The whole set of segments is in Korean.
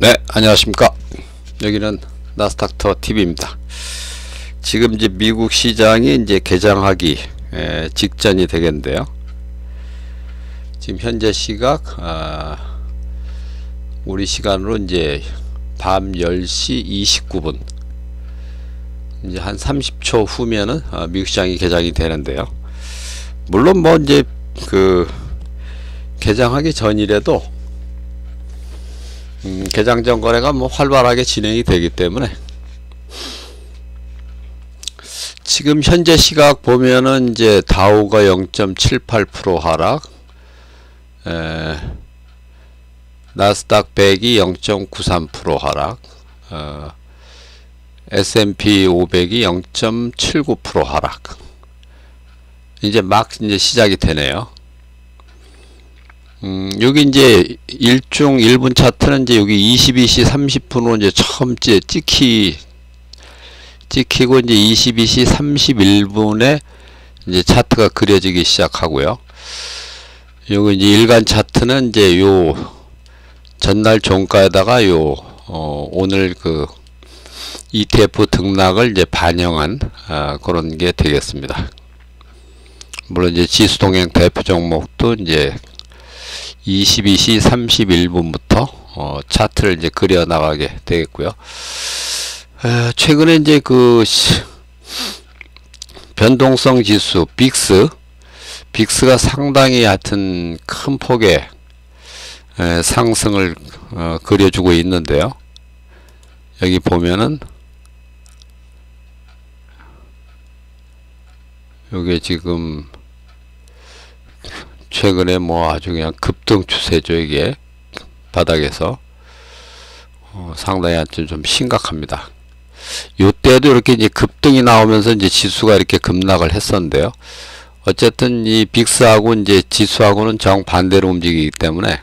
네, 안녕하십니까. 여기는 나스닥터 TV입니다. 지금 이제 미국 시장이 이제 개장하기 직전이 되겠는데요. 지금 현재 시각 우리 시간으로 이제 밤 10시 29분, 이제 한 30초 후면은 미국 시장이 개장이 되는데요. 물론 뭐 이제 그 개장하기 전이라도 개장 전 거래가 뭐 활발하게 진행이 되기 때문에 지금 현재 시각 보면은 이제 다우가 0.78% 하락, 나스닥 100이 0.93% 하락, S&P 500이 0.79% 하락. 이제 막 이제 시작이 되네요. 여기 이제 일중 1분 차트는 이제 여기 22시 30분으로 이제 처음 찍히고 이제 22시 31분에 이제 차트가 그려지기 시작하고요. 요거 이제 일간 차트는 이제 요 전날 종가에다가 요 오늘 그 ETF 등락을 이제 반영한 그런 게 되겠습니다. 물론 이제 지수 동행 대표 종목도 이제 22시 31분부터 차트를 이제 그려 나가게 되겠고요. 최근에 이제 그 변동성 지수 빅스가 상당히 하여튼 큰 폭의 상승을 그려주고 있는데요. 여기 보면은 요게 지금 최근에 뭐 아주 그냥 급등 추세죠. 이게 바닥에서 상당히 아주 좀 심각합니다. 요때도 이렇게 이제 급등이 나오면서 이제 지수가 이렇게 급락을 했었는데요. 어쨌든 이 빅스하고 이제 지수하고는 정반대로 움직이기 때문에,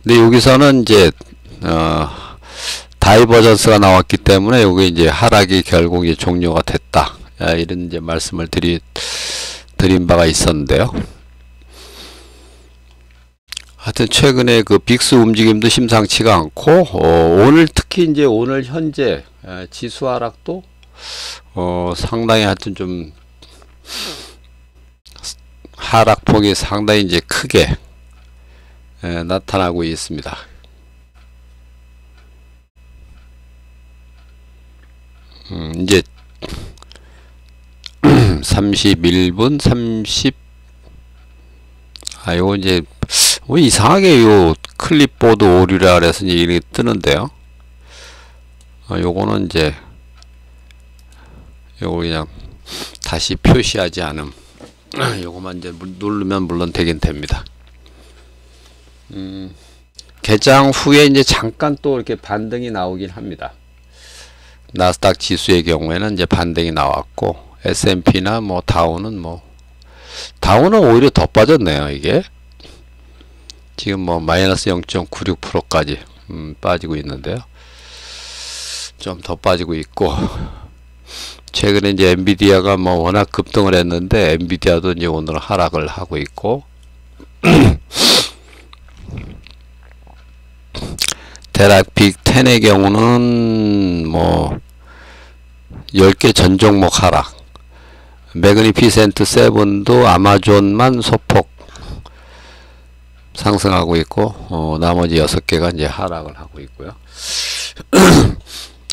근데 여기서는 이제 다이버전스가 나왔기 때문에 여기 이제 하락이 결국 이제 종료가 됐다, 이런 이제 말씀을 드린 바가 있었는데요. 하여튼 최근에 그 빅스 움직임도 심상치가 않고, 오늘 특히 이제 오늘 현재 지수 하락도 상당히 하여튼 좀 하락폭이 상당히 이제 크게 나타나고 있습니다. 이제 31분 30, 요거 이제 이상하게 요 클립보드 오류라 그래서 이제 이렇게 뜨는데요. 요거는 이제 요거 그냥 다시 표시하지 않음. 요거만 이제 누르면 물론 되긴 됩니다. 개장 후에 이제 잠깐 또 이렇게 반등이 나오긴 합니다. 나스닥 지수의 경우에는 이제 반등이 나왔고, S&P나 뭐 다우는 오히려 더 빠졌네요. 이게 지금 뭐 마이너스 0.96%까지 빠지고 있는데요. 좀 더 빠지고 있고, 최근에 이제 엔비디아가 뭐 워낙 급등을 했는데 엔비디아도 이제 오늘 하락을 하고 있고, 대략 빅10의 경우는 뭐 10개 전 종목 하락, 매그니피센트 7도 아마존만 소폭 상승하고 있고, 나머지 6개가 이제 하락을 하고 있고요.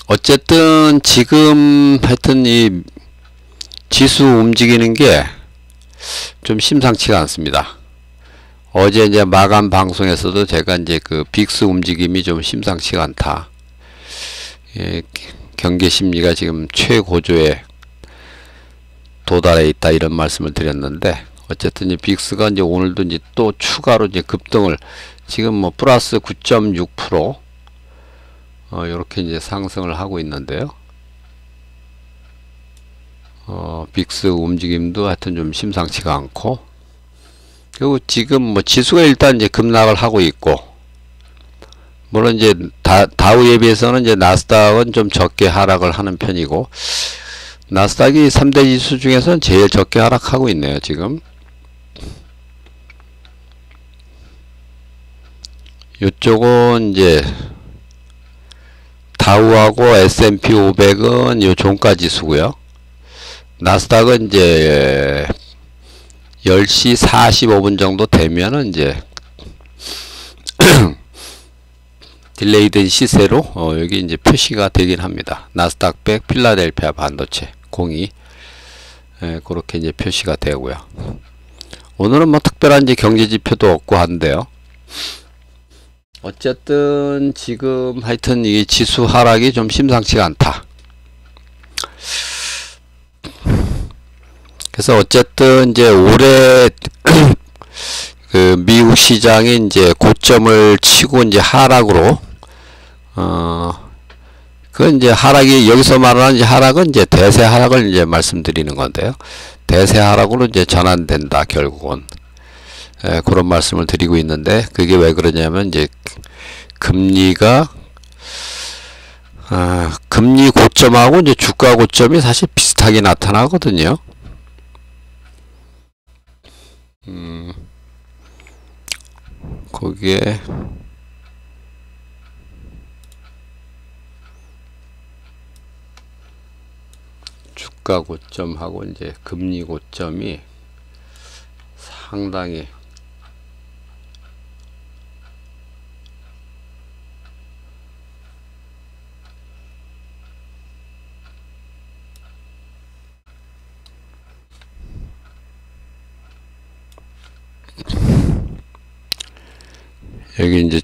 어쨌든 지금 하여튼 이 지수 움직이는 게 좀 심상치가 않습니다. 어제 이제 마감 방송에서도 제가 이제 그 빅스 움직임이 좀 심상치가 않다, 경계 심리가 지금 최고조에 도달해 있다, 이런 말씀을 드렸는데, 어쨌든 이 빅스가 이제 오늘도 이제 또 추가로 이제 급등을, 지금 뭐 플러스 9.6% 요렇게 이제 상승을 하고 있는데요. 빅스 움직임도 하여튼 좀 심상치가 않고, 그리고 지금 뭐 지수가 일단 이제 급락을 하고 있고, 물론 이제 다우에 비해서는 이제 나스닥은 좀 적게 하락을 하는 편이고, 나스닥이 3대 지수 중에서는 제일 적게 하락하고 있네요. 지금 요쪽은 이제 다우하고 S&P 500은 요 종가 지수고요. 나스닥은 이제 10시 45분 정도 되면은 이제 딜레이된 시세로 여기 이제 표시가 되긴 합니다. 나스닥 100 필라델피아 반도체 02 그렇게 이제 표시가 되고요. 오늘은 뭐 특별한 이제 경제 지표도 없고 한데요. 어쨌든 지금 하여튼 이 지수 하락이 좀 심상치가 않다. 그래서 어쨌든 이제 올해 그 미국 시장이 이제 고점을 치고 이제 하락으로 그 이제 하락이 여기서 말하는 이제 하락은 이제 대세 하락을 이제 말씀드리는 건데요. 대세 하락으로 이제 전환된다 결국은. 그런 말씀을 드리고 있는데 그게 왜 그러냐면 이제 금리가 금리 고점하고 이제 주가 고점이 사실 비슷하게 나타나거든요. 거기에 주가 고점하고 이제 금리 고점이 상당히 여기 이제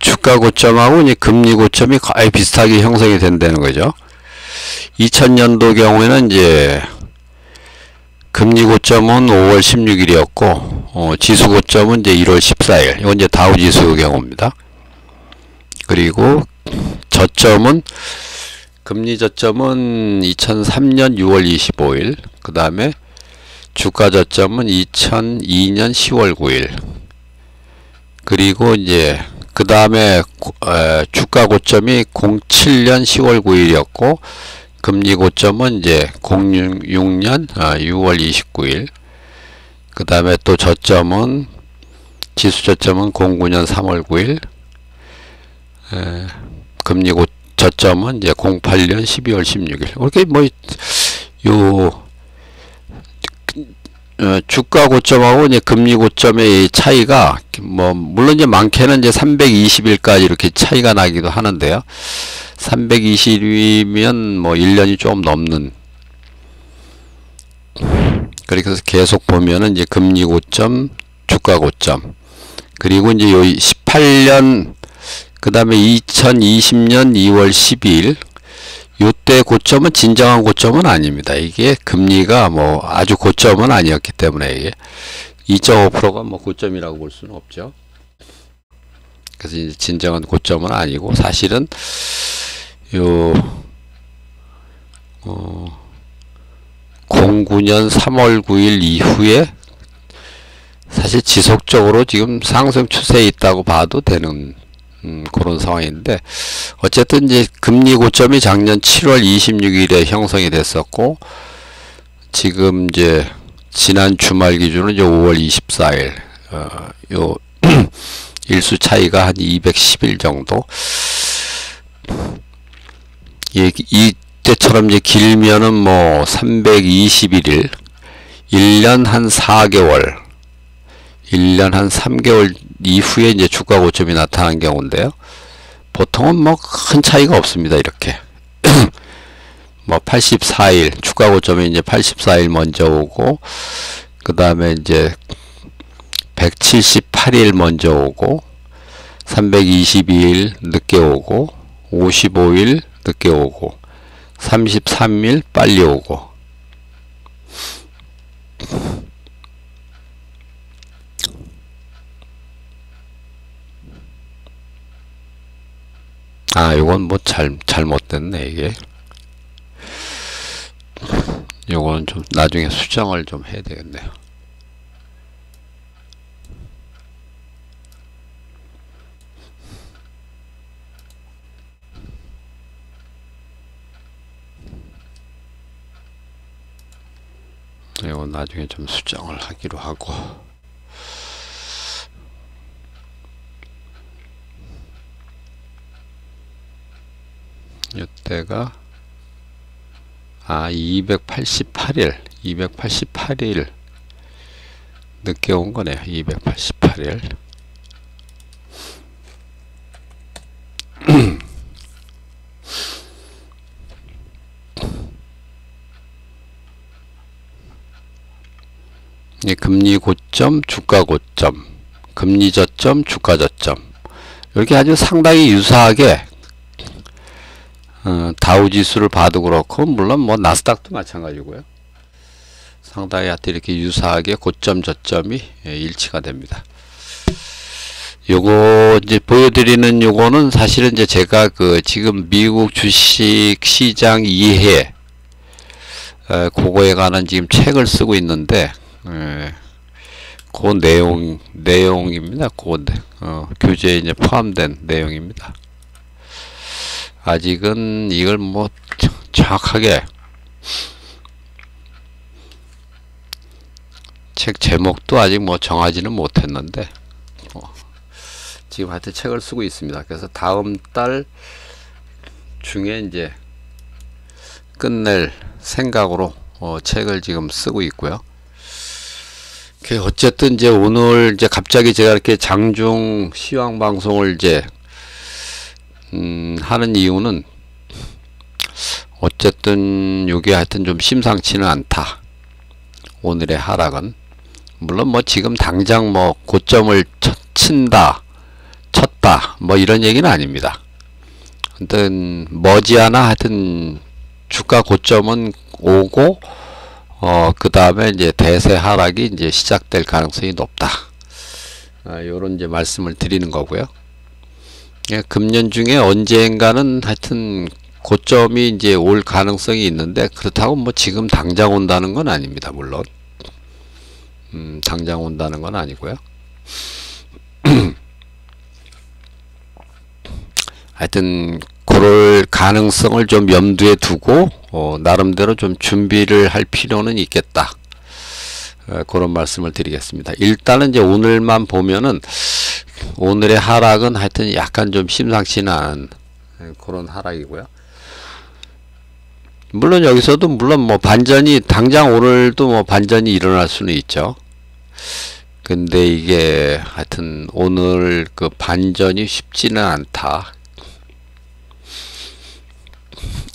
주가 고점하고 이제 금리 고점이 거의 비슷하게 형성이 된다는 거죠. 2000년도 경우에는 이제 금리 고점은 5월 16일이었고 지수 고점은 이제 1월 14일. 이건 이제 다우 지수 경우입니다. 그리고 저점은 금리 저점은 2003년 6월 25일. 그 다음에 주가 저점은 2002년 10월 9일. 그리고 이제 그 다음에 주가 고점이 07년 10월 9일이었고 금리 고점은 이제 06년 6월 29일. 그 다음에 또 저점은 지수 저점은 09년 3월 9일. 금리 저점은 이제 08년 12월 16일. 이렇게 뭐 요 주가 고점하고 이제 금리 고점의 차이가 뭐 물론 이제 많게는 이제 320일까지 이렇게 차이가 나기도 하는데요. 320일이면 뭐 1년이 좀 넘는. 그래서 계속 보면은 이제 금리 고점, 주가 고점. 그리고 이제 요 18년 그다음에 2020년 2월 12일 요때 고점은 진정한 고점은 아닙니다. 이게 금리가 뭐 아주 고점은 아니었기 때문에 이게 2.5%가 뭐 고점이라고 볼 수는 없죠. 그래서 이제 진정한 고점은 아니고 사실은 요 09년 3월 9일 이후에 사실 지속적으로 지금 상승 추세에 있다고 봐도 되는 그런 상황인데 어쨌든 이제 금리 고점이 작년 7월 26일에 형성이 됐었고 지금 이제 지난 주말 기준으로 이제 5월 24일 요 일수 차이가 한 210일 정도. 이때처럼 이제 길면은 뭐 321일, 1년 한 4개월, 1년 한 3개월 이후에 이제 주가 고점이 나타난 경우인데요. 보통은 뭐 큰 차이가 없습니다. 이렇게. 뭐 84일, 주가 고점이 이제 84일 먼저 오고, 그 다음에 이제 178일 먼저 오고, 322일 늦게 오고, 55일 늦게 오고, 33일 빨리 오고. 요건 뭐 잘못됐네, 이게. 요건 좀 나중에 수정을 좀 해야 되겠네요. 이건 나중에 좀 수정을 하기로 하고. 이때가 288일 늦게 온 거네요. 288일. 금리 고점, 주가 고점, 금리 저점, 주가 저점, 이렇게 아주 상당히 유사하게 다우지수를 봐도 그렇고, 물론 뭐 나스닥도 마찬가지고요. 상당히 하여튼 이렇게 유사하게 고점 저점이 일치가 됩니다. 요거 이제 보여드리는 요거는 사실은 이제 제가 지금 미국 주식 시장 이해 그거에 관한 지금 책을 쓰고 있는데, 그 내용입니다. 교재에 이제 포함된 내용입니다. 아직은 이걸 뭐 정확하게 책 제목도 아직 뭐 정하지는 못했는데, 지금 하여튼 책을 쓰고 있습니다. 그래서 다음 달 중에 이제 끝낼 생각으로 책을 지금 쓰고 있고요. 어쨌든 이제 오늘 이제 갑자기 제가 이렇게 장중 시황 방송을 이제 하는 이유는, 어쨌든 요게 하여튼 좀 심상치는 않다. 오늘의 하락은 물론 뭐 지금 당장 뭐 고점을 쳤다 뭐 이런 얘기는 아닙니다. 하여튼 머지않아 하여튼 주가 고점은 오고, 그 다음에 이제 대세 하락이 이제 시작될 가능성이 높다. 요런 이제 말씀을 드리는 거고요. 금년 중에 언젠가는 하여튼 고점이 이제 올 가능성이 있는데, 그렇다고 뭐 지금 당장 온다는 건 아닙니다. 물론 당장 온다는 건 아니고요. 하여튼 그럴 가능성을 좀 염두에 두고 나름대로 좀 준비를 할 필요는 있겠다. 그런 말씀을 드리겠습니다. 일단은 이제 오늘만 보면은 오늘의 하락은 하여튼 약간 좀 심상치는 않은 그런 하락이고요. 물론 여기서도 물론 뭐 반전이 당장 오늘도 뭐 반전이 일어날 수는 있죠. 근데 이게 하여튼 오늘 그 반전이 쉽지는 않다.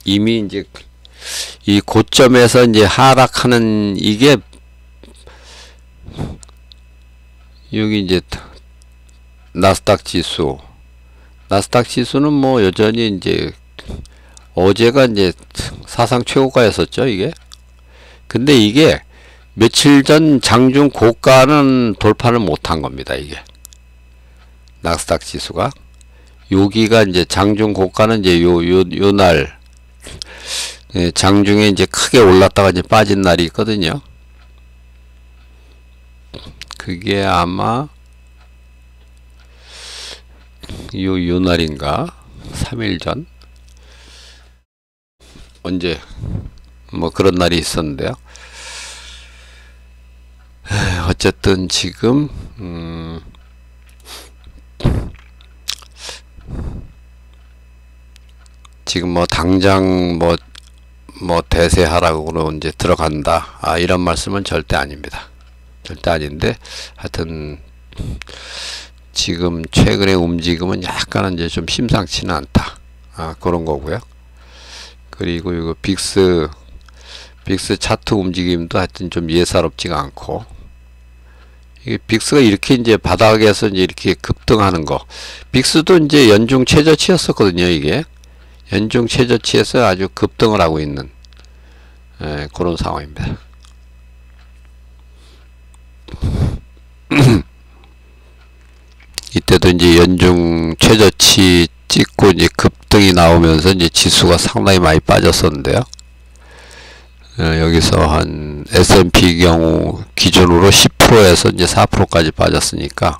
이미 이제 이 고점에서 이제 하락하는, 이게 여기 이제 나스닥 지수는 뭐 여전히 이제 어제가 이제 사상 최고가였었죠, 이게. 근데 이게 며칠 전 장중 고가는 돌파를 못한 겁니다, 이게. 나스닥 지수가. 여기가 이제 장중 고가는 이제 요 날, 장중에 이제 크게 올랐다가 이제 빠진 날이 있거든요. 그게 아마 요 날인가? 3일 전? 언제 뭐 그런 날이 있었는데요. 어쨌든 지금 지금 뭐 당장 뭐 대세 하락으로 이제 들어간다, 이런 말씀은 절대 아닙니다. 절대 아닌데, 하여튼 지금 최근의 움직임은 약간은 이제 좀 심상치는 않다. 그런 거고요. 그리고 이거 빅스 차트 움직임도 하여튼 좀 예사롭지가 않고, 이게 빅스가 이렇게 이제 바닥에서 이제 이렇게 급등하는 거, 빅스도 이제 연중 최저치였었거든요. 이게 연중 최저치에서 아주 급등을 하고 있는 그런 상황입니다. 이때도 이제 연중 최저치 찍고 이제 급등이 나오면서 이제 지수가 상당히 많이 빠졌었는데요. 여기서 한 S&P 경우 기준으로 10%에서 이제 4%까지 빠졌으니까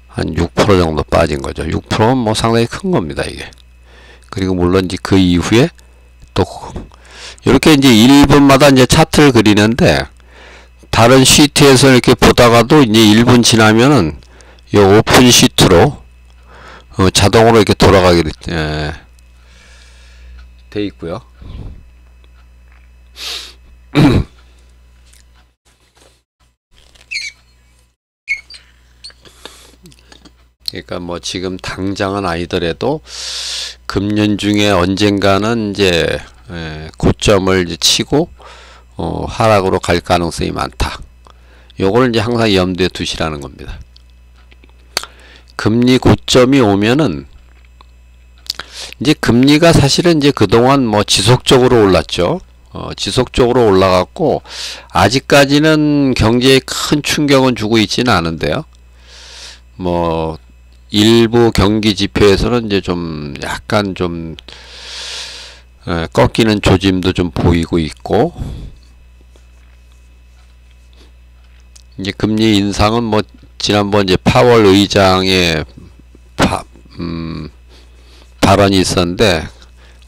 한 6% 정도 빠진 거죠. 6%는 뭐 상당히 큰 겁니다, 이게. 그리고 물론 이제 그 이후에 또 이렇게 이제 1분마다 이제 차트를 그리는데, 다른 시트에서 이렇게 보다가도 이제 1분 지나면은 이 오픈 시트로 자동으로 이렇게 돌아가게 돼 있고요. 그러니까 뭐 지금 당장은 아니더라도 금년 중에 언젠가는 이제 고점을 이제 치고 하락으로 갈 가능성이 많다. 요걸 이제 항상 염두에 두시라는 겁니다. 금리 고점이 오면은 이제 금리가 사실은 이제 그동안 뭐 지속적으로 올랐죠. 지속적으로 올라갔고 아직까지는 경제에 큰 충격은 주고 있지는 않은데요. 뭐 일부 경기 지표에서는 이제 좀 약간 좀 꺾이는 조짐도 좀 보이고 있고, 이제 금리 인상은 뭐 지난번 이제 파월 의장의 발언이 있었는데,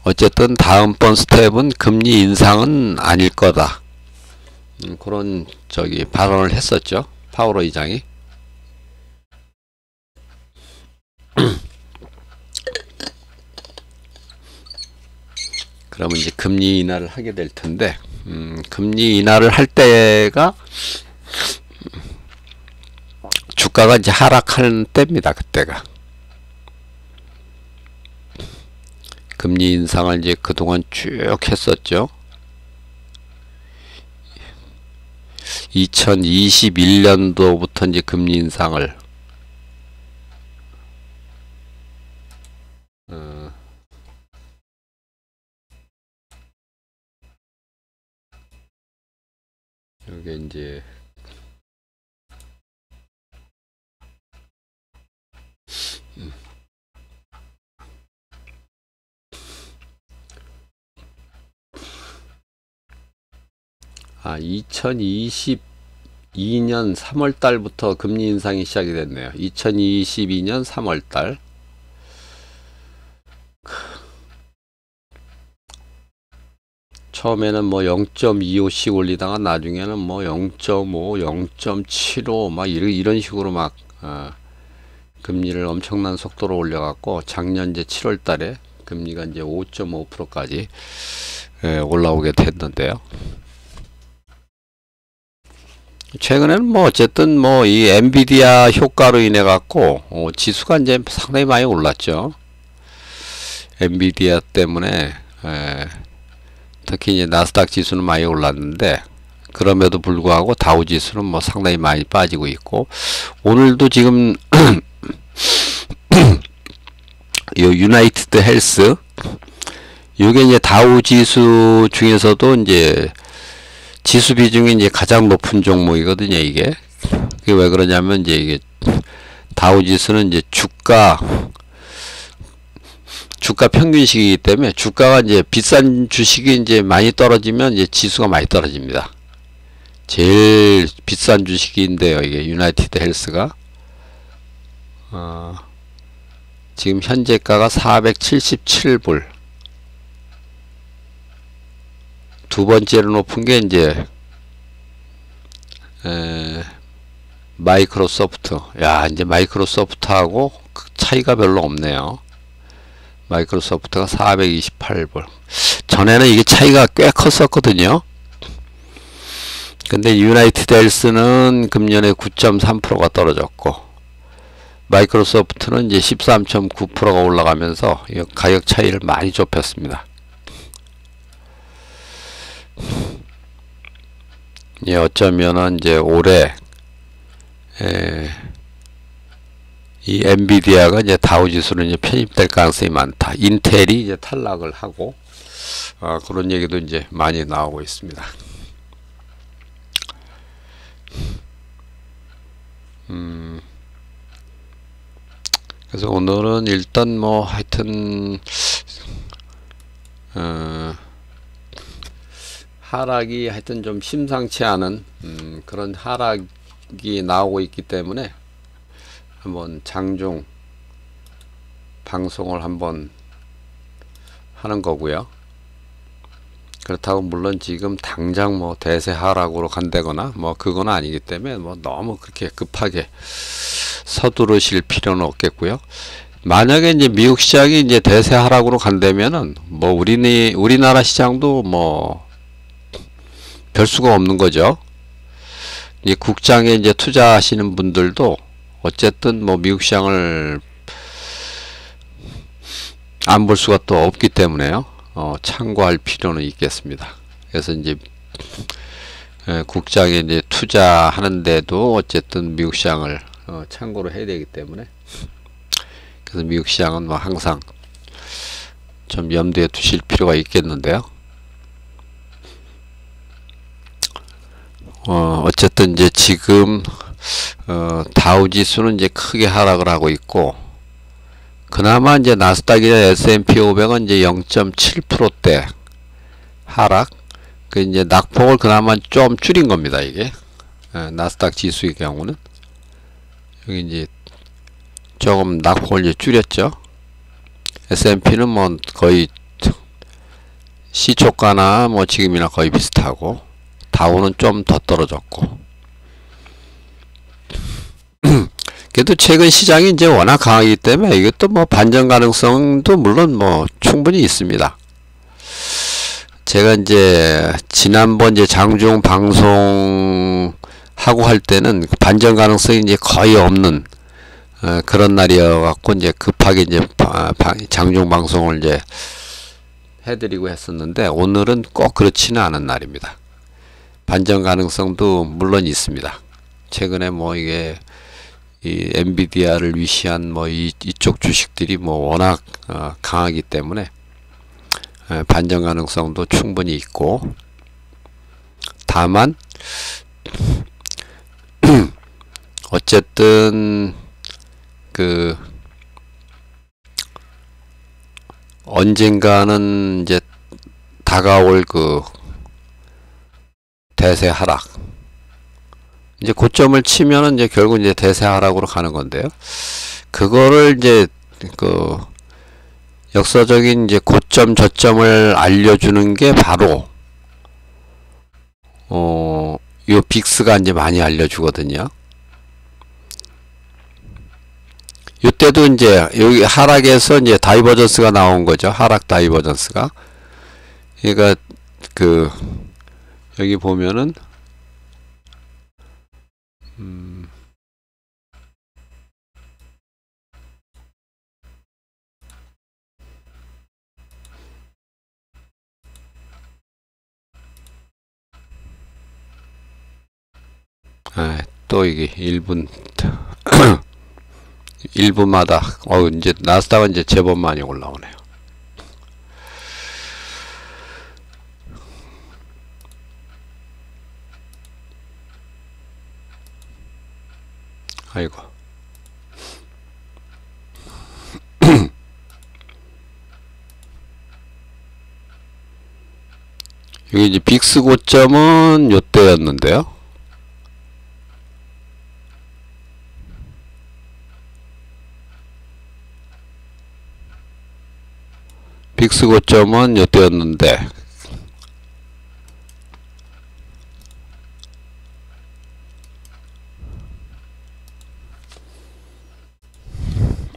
어쨌든 다음번 스텝은 금리 인상은 아닐 거다. 그런 발언을 했었죠. 파월 의장이. 그러면 이제 금리 인하를 하게 될 텐데, 금리 인하를 할 때가 주가가 이제 하락하는 때입니다. 그때가. 금리 인상을 이제 그동안 쭉 했었죠. 2021년도부터 이제 금리 인상을 여기 이제 2022년 3월 달부터 금리 인상이 시작이 됐네요. 2022년 3월 달. 처음에는 뭐 0.25씩 올리다가 나중에는 뭐 0.5, 0.75 막 이런 식으로 막 금리를 엄청난 속도로 올려갖고 작년 이제 7월 달에 금리가 이제 5.5%까지 올라오게 됐는데요. 최근에는 뭐 어쨌든 뭐 이 엔비디아 효과로 인해 갖고 지수가 이제 상당히 많이 올랐죠. 엔비디아 때문에 특히 이제 나스닥 지수는 많이 올랐는데, 그럼에도 불구하고 다우 지수는 뭐 상당히 많이 빠지고 있고, 오늘도 지금 요 유나이티드 헬스, 요게 이제 다우 지수 중에서도 이제 지수 비중이 이제 가장 높은 종목이거든요. 이게 왜 그러냐면 이제 이게 다우 지수는 이제 주가 평균식이기 때문에, 주가가 이제 비싼 주식이 이제 많이 떨어지면 이제 지수가 많이 떨어집니다. 제일 비싼 주식인데요. 이게 유나이티드 헬스가 지금 현재가가 477불. 두 번째로 높은 게 이제 마이크로소프트. 야, 이제 마이크로소프트하고 그 차이가 별로 없네요. 마이크로소프트가 428불. 전에는 이게 차이가 꽤 컸었거든요. 근데 유나이티드 헬스는 금년에 9.3%가 떨어졌고, 마이크로소프트는 이제 13.9%가 올라가면서 이 가격 차이를 많이 좁혔습니다. 예, 어쩌면은 이제 올해 이 엔비디아가 이제 다우지수로 이제 편입될 가능성이 많다. 인텔이 이제 탈락을 하고 그런 얘기도 이제 많이 나오고 있습니다. 그래서 오늘은 일단 뭐 하여튼 하락이 하여튼 좀 심상치 않은 그런 하락이 나오고 있기 때문에 한번 장중 방송을 한번 하는 거고요. 그렇다고 물론 지금 당장 뭐 대세 하락으로 간다거나 뭐 그건 아니기 때문에 뭐 너무 그렇게 급하게 서두르실 필요는 없겠고요. 만약에 이제 미국 시장이 이제 대세 하락으로 간다면은 뭐 우리나라 시장도 뭐 별 수가 없는 거죠. 이 국장에 이제 투자하시는 분들도 어쨌든 뭐 미국 시장을 안 볼 수가 또 없기 때문에요. 참고할 필요는 있겠습니다. 그래서 이제 국장에 이제 투자하는데도 어쨌든 미국 시장을 참고로 해야 되기 때문에, 그래서 미국 시장은 뭐 항상 좀 염두에 두실 필요가 있겠는데요. 어쨌든 이제 지금 다우 지수는 이제 크게 하락을 하고 있고, 그나마 이제 나스닥이나 S&P 500은 이제 0.7%대 하락. 그 이제 낙폭을 그나마 좀 줄인 겁니다, 이게. 나스닥 지수의 경우는 여기 이제 조금 낙폭을 이제 줄였죠. S&P는 뭐 거의 시초가나 뭐 지금이나 거의 비슷하고, 다우는 좀 더 떨어졌고. 그래도 최근 시장이 이제 워낙 강하기 때문에 이것도 뭐 반전 가능성도 물론 뭐 충분히 있습니다. 제가 이제 지난번 이제 장중 방송 하고 할 때는 반전 가능성이 이제 거의 없는 그런 날이어 갖고 이제 급하게 이제 장중 방송을 이제 해드리고 했었는데, 오늘은 꼭 그렇지는 않은 날입니다. 반전 가능성도 물론 있습니다. 최근에 뭐 이게 이 엔비디아를 위시한 뭐 이쪽 주식들이 뭐 워낙 강하기 때문에 반전 가능성도 충분히 있고, 다만 어쨌든 그 언젠가는 이제 다가올 그 대세 하락, 이제 고점을 치면은 이제 결국 이제 대세 하락으로 가는 건데요. 그거를 이제 그 역사적인 이제 고점 저점을 알려주는 게 바로 요 빅스가 이제 많이 알려주거든요. 이때도 이제 여기 하락에서 이제 다이버전스가 나온 거죠. 하락 다이버전스가. 그러니까 그 여기 보면은 또 이게 1분 1분마다 이제 나스닥은 이제 제법 많이 올라오네요. 아이고. 여기 이제 빅스 고점은 요때였는데요. 빅스 고점은 요때였는데,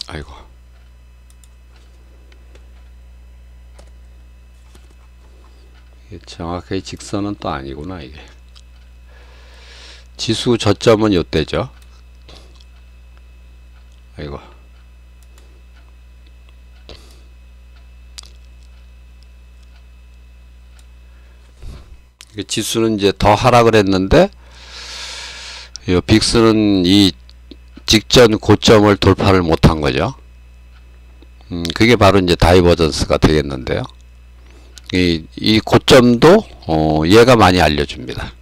아이고. 이게 정확하게 직선은 또 아니구나, 이게. 지수 저점은 요때죠. 아이고. 지수는 이제 더 하락을 했는데, 이 빅스는 이 직전 고점을 돌파를 못한 거죠. 그게 바로 이제 다이버전스가 되겠는데요. 이 고점도 얘가 많이 알려줍니다.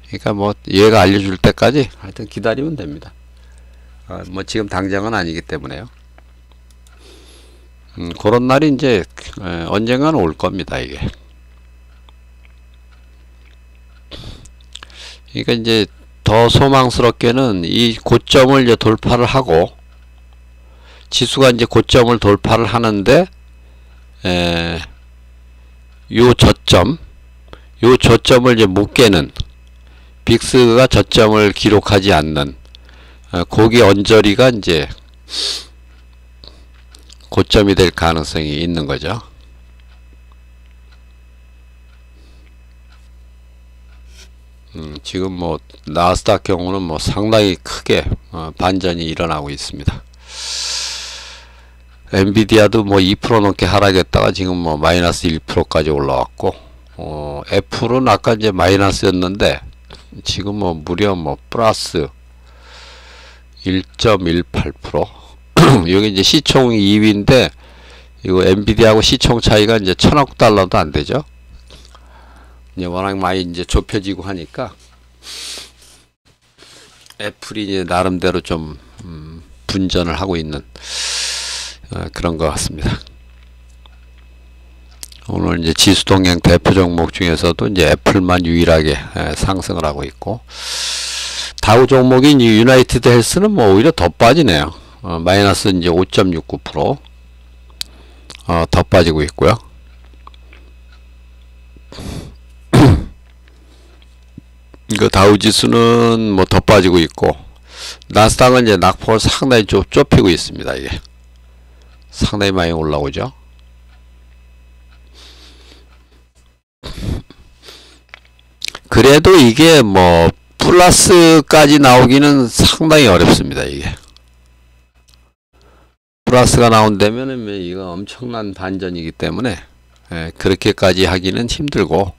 그러니까 뭐 얘가 알려줄 때까지 하여튼 기다리면 됩니다. 뭐 지금 당장은 아니기 때문에요. 그런 날이 이제 언젠가는 올 겁니다, 이게. 그러니까 이제 더 소망스럽게는 이 고점을 이제 돌파를 하고, 지수가 이제 고점을 돌파를 하는데 요 저점을 이제 못 깨는, 빅스가 저점을 기록하지 않는 거기 언저리가 이제 고점이 될 가능성이 있는 거죠. 지금 뭐 나스닥 경우는 뭐 상당히 크게 반전이 일어나고 있습니다. 엔비디아도 뭐 2% 넘게 하락했다가 지금 뭐 마이너스 1%까지 올라왔고, 애플은 아까 이제 마이너스였는데 지금 뭐 무려 뭐 플러스 1.18%. 여기 이제 시총 2위인데 이거 엔비디아하고 시총 차이가 이제 1000억 달러도 안 되죠. 이제 워낙 많이 이제 좁혀지고 하니까 애플이 이제 나름대로 좀 분전을 하고 있는 그런 것 같습니다. 오늘 이제 지수 동향 대표 종목 중에서도 이제 애플만 유일하게 상승을 하고 있고, 다우 종목인 유나이티드 헬스는 뭐 오히려 더 빠지네요. 마이너스 이제 5.69% 더 빠지고 있고요. 이거 다우 지수는 뭐 더 빠지고 있고, 나스닥은 이제 낙폭을 상당히 좀 좁히고 있습니다. 이게 상당히 많이 올라오죠. 그래도 이게 뭐 플러스까지 나오기는 상당히 어렵습니다. 이게 플러스가 나온다면은 이거 엄청난 반전이기 때문에 그렇게까지 하기는 힘들고,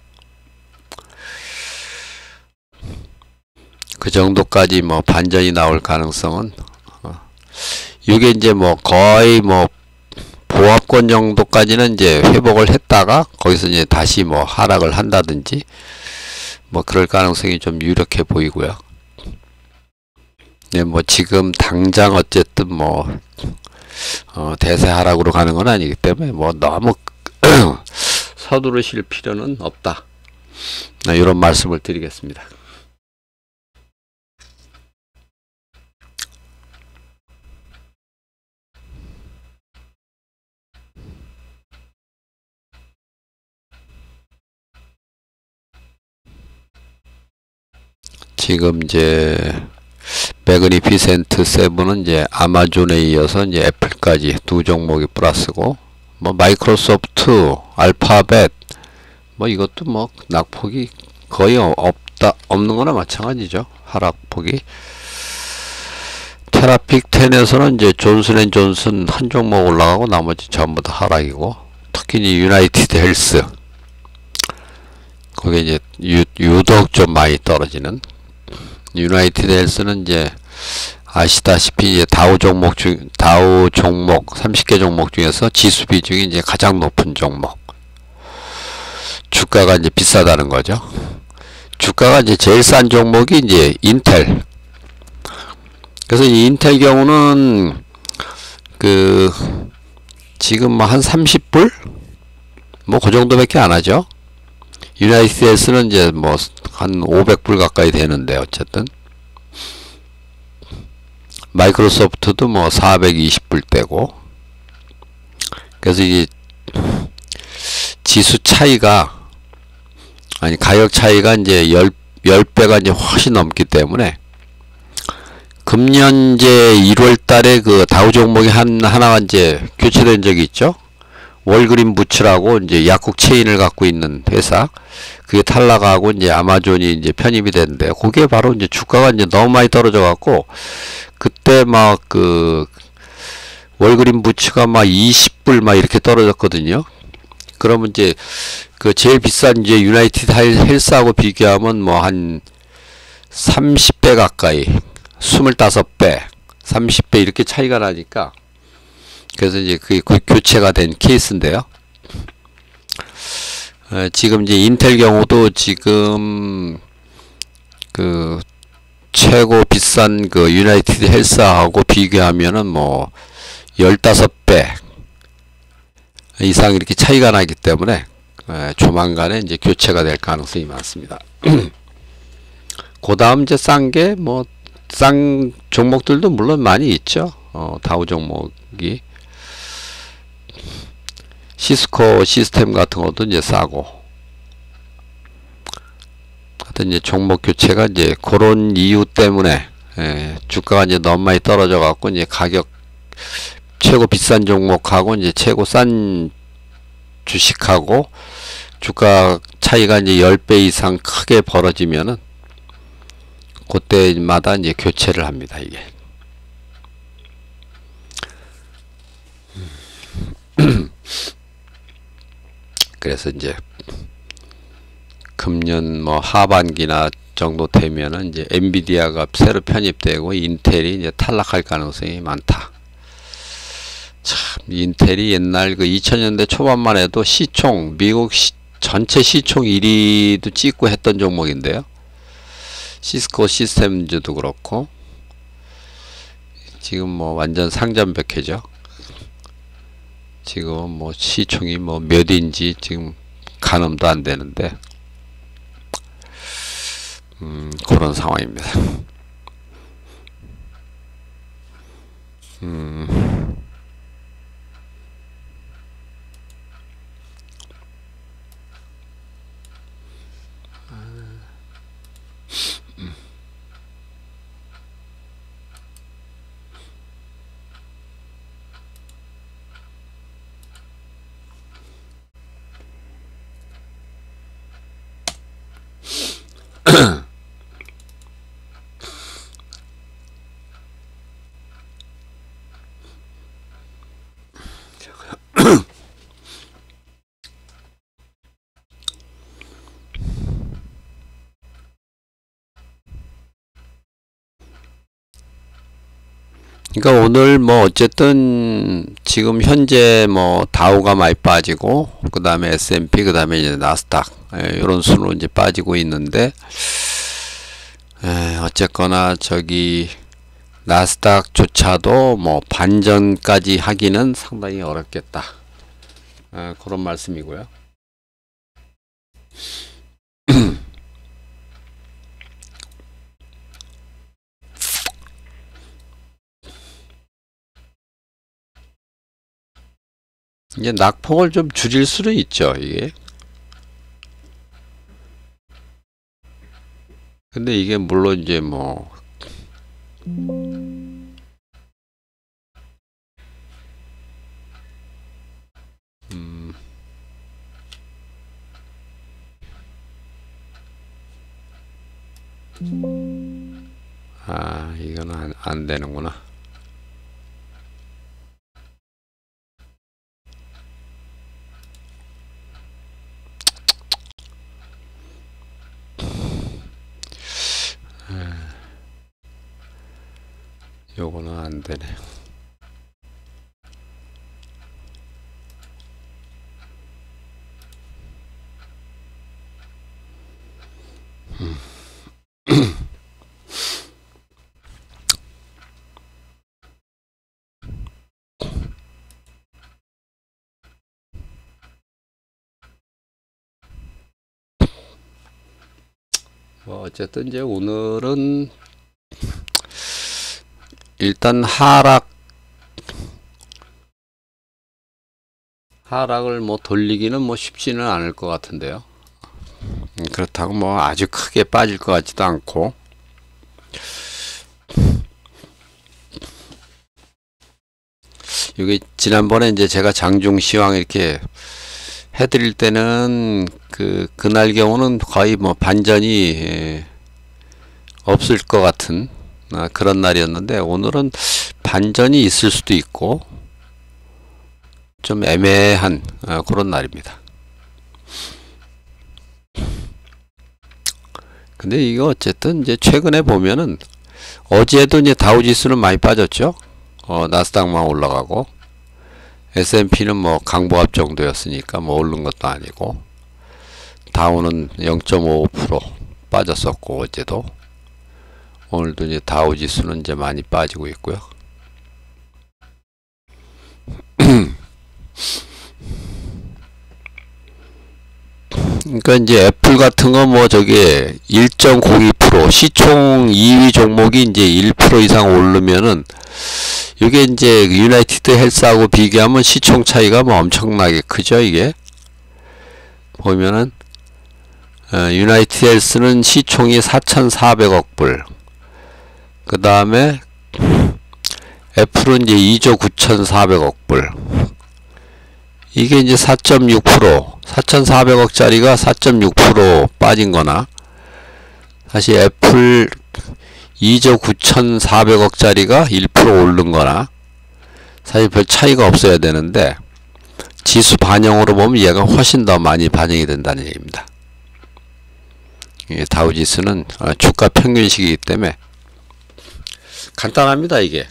그 정도까지 뭐 반전이 나올 가능성은 이게 이제 뭐 거의 뭐 보합권 정도까지는 이제 회복을 했다가 거기서 이제 다시 뭐 하락을 한다든지 뭐 그럴 가능성이 좀 유력해 보이고요. 네, 뭐 지금 당장 어쨌든 뭐 대세 하락으로 가는 건 아니기 때문에 뭐 너무 서두르실 필요는 없다. 이런 말씀을 드리겠습니다. 지금 이제 매그니피센트 세븐은 이제 아마존에 이어서 이제 애플까지 두 종목이 플러스고, 뭐 마이크로소프트, 알파벳 뭐 이것도 뭐 낙폭이 거의 없는 거나 마찬가지죠. 하락폭이. 테라픽 10에서는 이제 존슨앤존슨 한 종목 올라가고 나머지 전부 다 하락이고, 특히 유나이티드 헬스 거기에 이제 유독 좀 많이 떨어지는. 유나이티드 헬스는 이제 아시다시피 이제 다우 종목 30개 종목 중에서 지수 비중이 이제 가장 높은 종목. 주가가 이제 비싸다는 거죠. 주가가 이제 제일 싼 종목이 이제 인텔. 그래서 이 인텔 경우는 그 지금 뭐 한 30불? 뭐 그 정도밖에 안 하죠. 유나이티드 헬스는 이제 뭐 한 500불 가까이 되는데, 어쨌든 마이크로소프트도 뭐 420불대고, 그래서 이 지수 차이가, 아니 가격 차이가 이제 10배가 이제 훨씬 넘기 때문에, 금년제 1월 달에 그 다우 종목이 하나가 이제 교체된 적이 있죠. 월그린 부츠라고 이제 약국 체인을 갖고 있는 회사, 그게 탈락하고 이제 아마존이 이제 편입이 됐는데, 그게 바로 이제 주가가 이제 너무 많이 떨어져 갖고, 그때 막 그 월그린 부츠가 막 20불 막 이렇게 떨어졌거든요. 그러면 이제 그 제일 비싼 이제 유나이티드 헬스하고 비교하면 뭐 한 30배 가까이, 25배, 30배 이렇게 차이가 나니까, 그래서 이제 그 교체가 된 케이스인데요. 지금 이제 인텔 경우도 지금 그 최고 비싼 그 유나이티드 헬스하고 비교하면은 뭐 15배 이상 이렇게 차이가 나기 때문에 조만간에 이제 교체가 될 가능성이 많습니다. 그 다음 이제 싼 게 뭐 싼 종목들도 물론 많이 있죠. 다우 종목이. 시스코 시스템 같은 것도 이제 싸고, 하여튼 이제 종목 교체가 이제 그런 이유 때문에 주가가 이제 너무 많이 떨어져 갖고 이제 가격 최고 비싼 종목하고 이제 최고 싼 주식하고 주가 차이가 이제 10배 이상 크게 벌어지면은 그때마다 이제 교체를 합니다, 이게. 그래서 이제 금년 뭐 하반기나 정도 되면은 이제 엔비디아가 새로 편입되고 인텔이 이제 탈락할 가능성이 많다. 참, 인텔이 옛날 그 2000년대 초반만 해도 시총, 미국 전체 시총 1위도 찍고 했던 종목인데요. 시스코 시스템즈도 그렇고, 지금 뭐 완전 상점백회죠. 지금 뭐 시총이 뭐 몇인지 지금 가늠도 안 되는데, 그런 상황입니다. 그러니까 오늘 뭐 어쨌든 지금 현재 뭐 다우가 많이 빠지고 그 다음에 S&P 그 다음에 이제 나스닥 이런 순으로 이제 빠지고 있는데 어쨌거나 저기 나스닥조차도 뭐 반전까지 하기는 상당히 어렵겠다. 그런 말씀이고요. 이제 낙폭을 좀 줄일 수는 있죠, 이게. 근데 이게 물론 이제 뭐 이거는 안 되는구나. 요거는 안 되네. 뭐 어쨌든 이제 오늘은 일단 하락을 뭐 돌리기는 뭐 쉽지는 않을 것 같은데요. 그렇다고 뭐 아주 크게 빠질 것 같지도 않고, 이게 지난번에 이제 제가 장중 시황 이렇게 해드릴 때는 그날 경우는 거의 뭐 반전이 없을 것 같은 그런 날이었는데, 오늘은 반전이 있을 수도 있고 좀 애매한 그런 날입니다. 근데 이거 어쨌든 이제 최근에 보면은 어제도 이제 다우지수는 많이 빠졌죠. 나스닥만 올라가고 S&P는 뭐 강보합 정도였으니까 뭐 오른 것도 아니고, 다우는 0.55% 빠졌었고 어제도, 오늘도 이제 다우지수는 이제 많이 빠지고 있고요. 그러니까 이제 애플 같은 거 뭐 저게 1.02% 시총 2위 종목이 이제 1% 이상 오르면은, 이게 이제 유나이티드 헬스하고 비교하면 시총 차이가 뭐 엄청나게 크죠. 이게 보면은 유나이티드 헬스는 시총이 4,400억 불, 그 다음에 애플은 이제 2조 9,400억 불. 이게 이제 4.6%, 4,400억짜리가 4.6% 빠진 거나, 다시 애플 2조 9,400억짜리가 1% 오른 거나, 사실 별 차이가 없어야 되는데, 지수 반영으로 보면 얘가 훨씬 더 많이 반영이 된다는 얘기입니다. 다우지수는 주가 평균식이기 때문에 간단합니다. 이게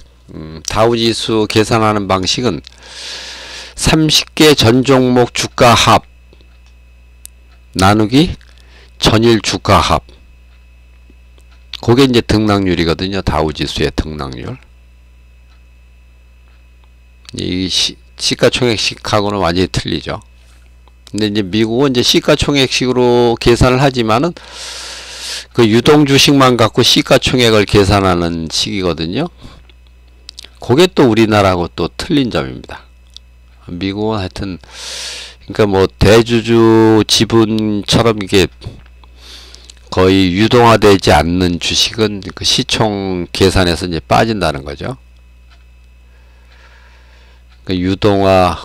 다우지수 계산하는 방식은 30개 전 종목 주가 합 나누기 전일 주가 합, 그게 이제 등락률이거든요. 다우지수의 등락률. 이 시가총액식하고는 완전히 틀리죠. 근데 이제 미국은 이제 시가총액식으로 계산을 하지만은 그 유동 주식만 갖고 시가총액을 계산하는 식이거든요. 그게 또 우리나라하고 또 틀린 점입니다. 미국은 하여튼 그러니까 뭐 대주주 지분처럼 이게 거의 유동화되지 않는 주식은 그 시총 계산에서 이제 빠진다는 거죠. 그 유동화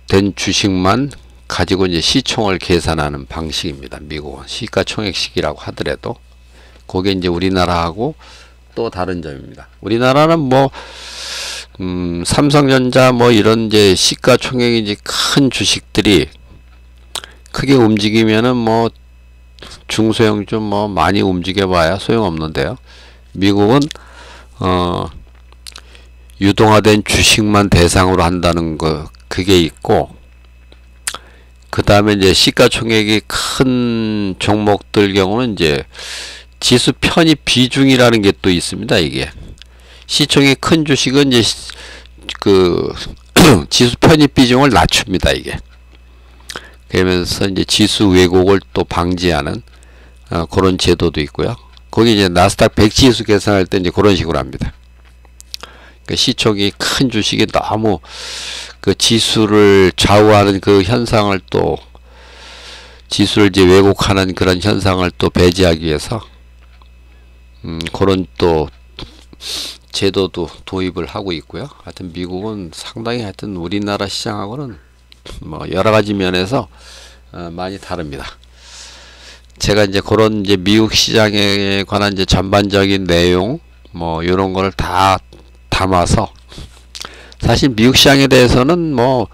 된 주식만 가지고 이제 시총을 계산하는 방식입니다. 미국은 시가총액식이라고 하더라도 그게 이제 우리나라하고 또 다른 점입니다. 우리나라는 뭐 삼성전자 뭐 이런 이제 시가총액이 이제 큰 주식들이 크게 움직이면은 뭐 중소형 좀 뭐 많이 움직여봐야 소용없는데요. 미국은 유동화된 주식만 대상으로 한다는 거, 그게 있고, 그 다음에 이제 시가총액이 큰 종목들 경우는 이제 지수 편입 비중이라는 게 또 있습니다. 이게 시총이 큰 주식은 이제 그 지수 편입 비중을 낮춥니다. 이게 그러면서 이제 지수 왜곡을 또 방지하는 그런 제도도 있고요. 거기 이제 나스닥 100 지수 계산할 때 이제 그런 식으로 합니다. 그러니까 시총이 큰 주식이 너무 그 지수를 좌우하는 그 현상을 또 지수를 이제 왜곡하는 그런 현상을 또 배제하기 위해서 그런 또 제도도 도입을 하고 있고요. 하여튼 미국은 상당히 하여튼 우리나라 시장하고는 뭐 여러 가지 면에서 많이 다릅니다. 제가 이제 그런 이제 미국 시장에 관한 이제 전반적인 내용 뭐 이런 걸 다 담아서, 사실 미국 시장에 대해서는 뭐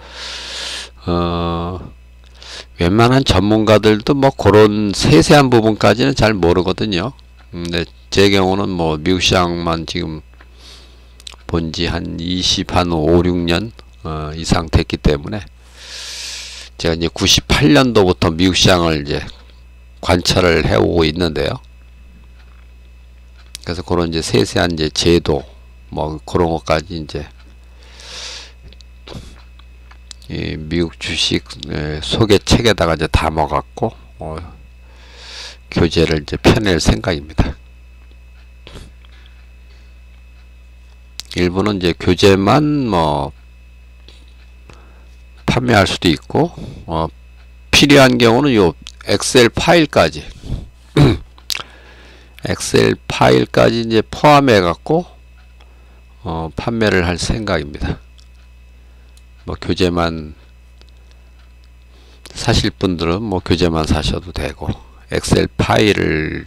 웬만한 전문가들도 뭐 그런 세세한 부분까지는 잘 모르거든요. 근데 제 경우는 뭐 미국 시장만 지금 본지 한 5, 6년 이상 됐기 때문에 제가 이제 98년도부터 미국 시장을 이제 관찰을 해오고 있는데요. 그래서 그런 이제 세세한 이제 제도 뭐 그런 것까지 이제 이 미국 주식 소개책에다가 이제 담아갖고 교재를 이제 펴낼 생각입니다. 일부는 이제 교재만 뭐 판매할 수도 있고 필요한 경우는 요 엑셀 파일까지 엑셀 파일까지 이제 포함해 갖고 판매를 할 생각입니다. 뭐 교재만 사실 분들은 뭐 교재만 사셔도 되고, 엑셀 파일을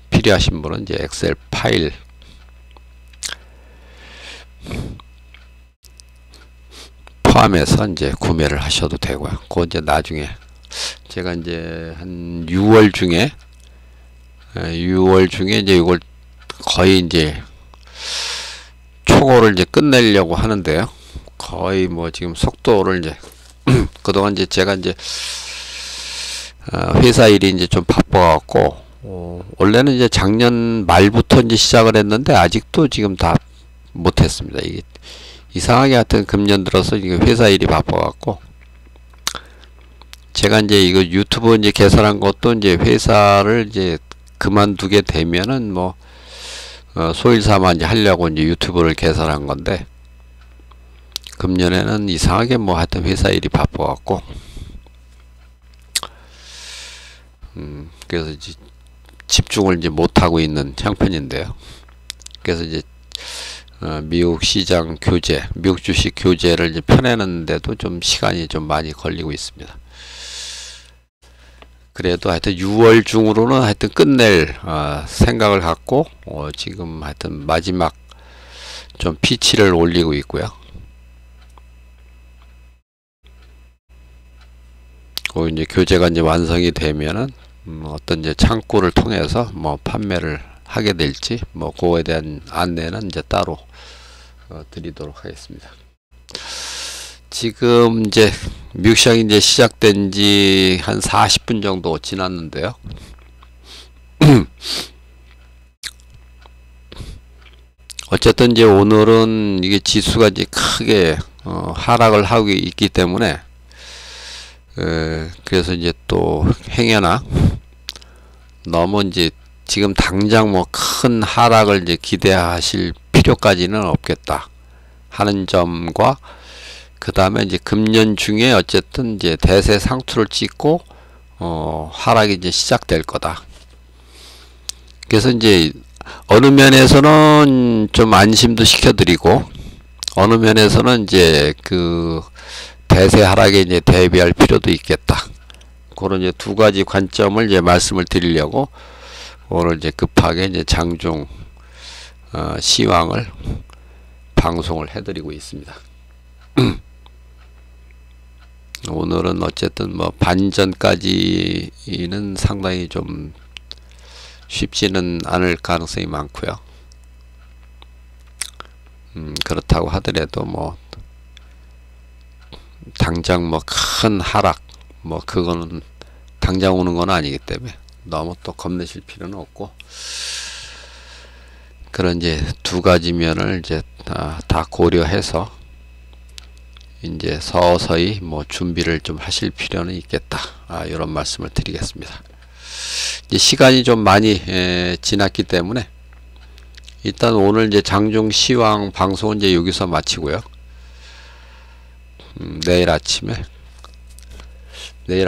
필요하신 분은 이제 엑셀 파일 포함해서 이제 구매를 하셔도 되고요. 그거 이제 나중에 제가 이제 한 6월 중에 이제 이걸 거의 이제 초고를 이제 끝내려고 하는데요. 거의 뭐 지금 속도를 이제 그동안 이제 제가 이제 회사 일이 이제 좀 바빠갖고 원래는 이제 작년 말부터 이제 시작을 했는데 아직도 지금 다 못했습니다. 이게 이상하게 하여튼 금년 들어서 이게 회사 일이 바빠갖고 제가 이제 이거 유튜브 이제 개설한 것도 이제 회사를 이제 그만두게 되면은 뭐 소일 삼아 이제 하려고 이제 유튜브를 개설한 건데, 금년에는 이상하게 뭐 하여튼 회사 일이 바빠갖고 그래서 이제 집중을 이제 못하고 있는 형편인데요. 그래서 이제 미국 시장 교재, 미국 주식 교재를 이제 펴내는데도 좀 시간이 좀 많이 걸리고 있습니다. 그래도 하여튼 6월 중으로는 하여튼 끝낼 생각을 갖고 지금 하여튼 마지막 좀 피치를 올리고 있고요. 이제 교재가 이제 완성이 되면은 어떤 이제 창구를 통해서 뭐 판매를 하게 될지 뭐 그거에 대한 안내는 이제 따로 드리도록 하겠습니다. 지금 이제 미국 시장이 이제 시작된 지 한 40분 정도 지났는데요. 어쨌든 이제 오늘은 이게 지수가 이제 크게 하락을 하고 있기 때문에 그래서 이제 또 행여나 너무 이제 지금 당장 뭐 큰 하락을 이제 기대하실 필요까지는 없겠다 하는 점과 그 다음에 이제 금년 중에 어쨌든 이제 대세 상투를 찍고 하락이 이제 시작될 거다. 그래서 이제 어느 면에서는 좀 안심도 시켜드리고 어느 면에서는 이제 그 대세 하락에 이제 대비할 필요도 있겠다. 그런 이제 두 가지 관점을 이제 말씀을 드리려고 오늘 이제 급하게 이제 장중 시황을 방송을 해드리고 있습니다. 오늘은 어쨌든 뭐 반전까지는 상당히 좀 쉽지는 않을 가능성이 많고요. 그렇다고 하더라도 뭐 당장 뭐 큰 하락 뭐 그거는 당장 오는 건 아니기 때문에 너무 또 겁내실 필요는 없고 그런 이제 두 가지 면을 이제 다 고려해서 이제 서서히 뭐 준비를 좀 하실 필요는 있겠다. 이런 말씀을 드리겠습니다. 이제 시간이 좀 많이 지났기 때문에 일단 오늘 이제 장중 시황 방송은 이제 여기서 마치고요. 내일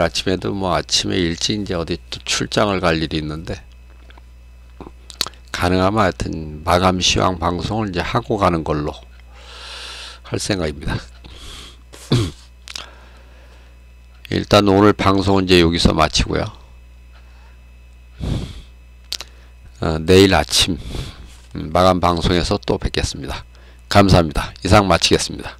아침에도 뭐 아침에 일찍 이제 어디 또 출장을 갈 일이 있는데 가능하면 하여튼 마감 시황 방송을 이제 하고 가는 걸로 할 생각입니다. 일단 오늘 방송은 이제 여기서 마치고요. 내일 아침 마감 방송에서 또 뵙겠습니다. 감사합니다. 이상 마치겠습니다.